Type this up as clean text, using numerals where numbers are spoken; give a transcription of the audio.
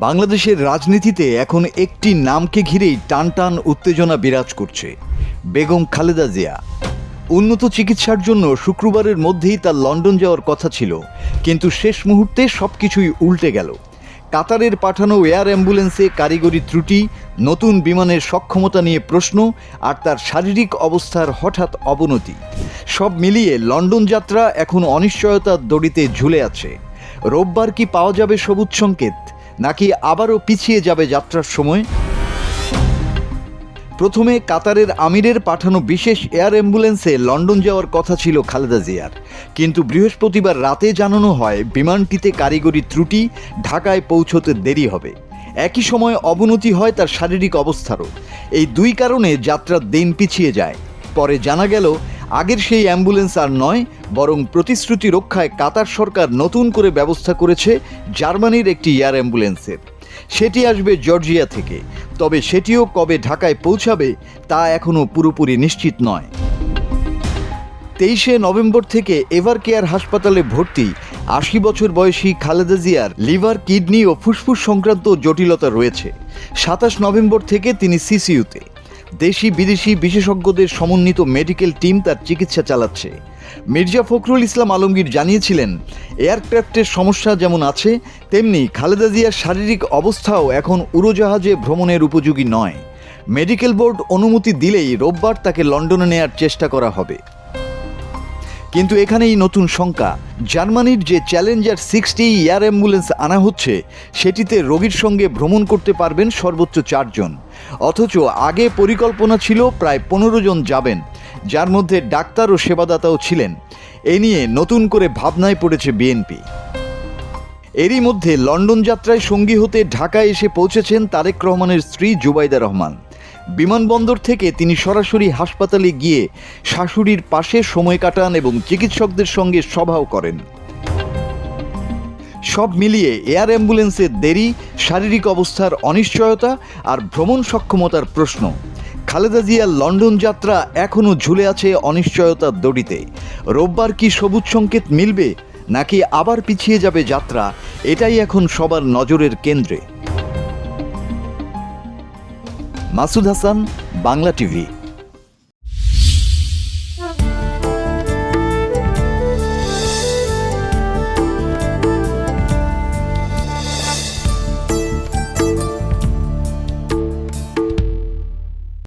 বাংলাদেশের রাজনীতিতে এখন একটি নামকে ঘিরেই টানটান উত্তেজনা বিরাজ করছে, বেগম খালেদা জিয়া। উন্নত চিকিৎসার জন্য শুক্রবারের মধ্যেই তার লন্ডন যাওয়ার কথা ছিল, কিন্তু শেষ মুহূর্তে সবকিছুই উল্টে গেল। কাতারের পাঠানো এয়ার অ্যাম্বুলেন্সে কারিগরি ত্রুটি, নতুন বিমানের সক্ষমতা নিয়ে প্রশ্ন, আর তার শারীরিক অবস্থার হঠাৎ অবনতি, সব মিলিয়ে লন্ডন যাত্রা এখন অনিশ্চয়তার দড়িতে ঝুলে আছে। রোববার কি পাওয়া যাবে সবুজ সংকেত, নাকি আবারও পিছিয়ে যাবে যাত্রার সময়? প্রথমে কাতারের আমিরের পাঠানো বিশেষ এয়ার অ্যাম্বুলেন্সে লন্ডন যাওয়ার কথা ছিল খালেদা জিয়ার, কিন্তু বৃহস্পতিবার রাতে জানানো হয় বিমানটিতে কারিগরি ত্রুটি, ঢাকায় পৌঁছতে দেরি হবে। একই সময় অবনতি হয় তার শারীরিক অবস্থারও। এই দুই কারণে যাত্রার দিন পিছিয়ে যায়। পরে জানা গেল আগের সেই অ্যাম্বুলেন্স আর নয়, বরং প্রতিশ্রুতি রক্ষায় কাতার সরকার নতুন করে ব্যবস্থা করেছে জার্মানির একটি এয়ার অ্যাম্বুলেন্সের। সেটি আসবে জর্জিয়া থেকে, তবে সেটিও কবে ঢাকায় পৌঁছাবে তা এখনও পুরোপুরি নিশ্চিত নয়। 23শে নভেম্বর থেকে এভার কেয়ার হাসপাতালে ভর্তি 80 বছর বয়সী খালেদা জিয়ার লিভার, কিডনি ও ফুসফুস সংক্রান্ত জটিলতা রয়েছে। 27 নভেম্বর থেকে তিনি সিসিইউতে। দেশি বিদেশি বিশেষজ্ঞদের সমন্বিত মেডিকেল টিম তার চিকিৎসা চালাচ্ছে। মির্জা ফখরুল ইসলাম আলমগীর জানিয়েছিলেন, এয়ারক্রাফটের সমস্যা যেমন আছে, তেমনি খালেদা জিয়ার শারীরিক অবস্থাও এখন উড়োজাহাজে ভ্রমণের উপযোগী নয়। মেডিকেল বোর্ড অনুমতি দিলেই রোববার তাকে লন্ডনে নেয়ার চেষ্টা করা হবে। কিন্তু এখানেই নতুন শঙ্কা। জার্মানির যে চ্যালেঞ্জার 60 এয়ার অ্যাম্বুলেন্স আনা হচ্ছে, সেটিতে রোগীর সঙ্গে ভ্রমণ করতে পারবেন সর্বোচ্চ 4 জন, অথচ আগে পরিকল্পনা ছিল প্রায় 15 জন যাবেন, যার মধ্যে ডাক্তার ও সেবাদাতাও ছিলেন। এ নিয়ে নতুন করে ভাবনায় পড়েছে বিএনপি। এরই মধ্যে লন্ডন যাত্রায় সঙ্গী হতে ঢাকায় এসে পৌঁছেছেন তারেক রহমানের স্ত্রী জুবাইদা রহমান। বিমানবন্দর থেকে তিনি সরাসরি হাসপাতালে গিয়ে শাশুড়ির পাশে সময় কাটান এবং চিকিৎসকদের সঙ্গে সভাও করেন। সব মিলিয়ে এয়ার অ্যাম্বুলেন্সের দেরি, শারীরিক অবস্থার অনিশ্চয়তা আর ভ্রমণ সক্ষমতার প্রশ্ন। খালেদা জিয়ার লন্ডন যাত্রা এখনও ঝুলে আছে অনিশ্চয়তার দড়িতে। রোববার কি সবুজ সংকেত মিলবে, নাকি আবার পিছিয়ে যাবে যাত্রা, এটাই এখন সবার নজরের কেন্দ্রে। মাসুদ হাসান, বাংলা টিভি।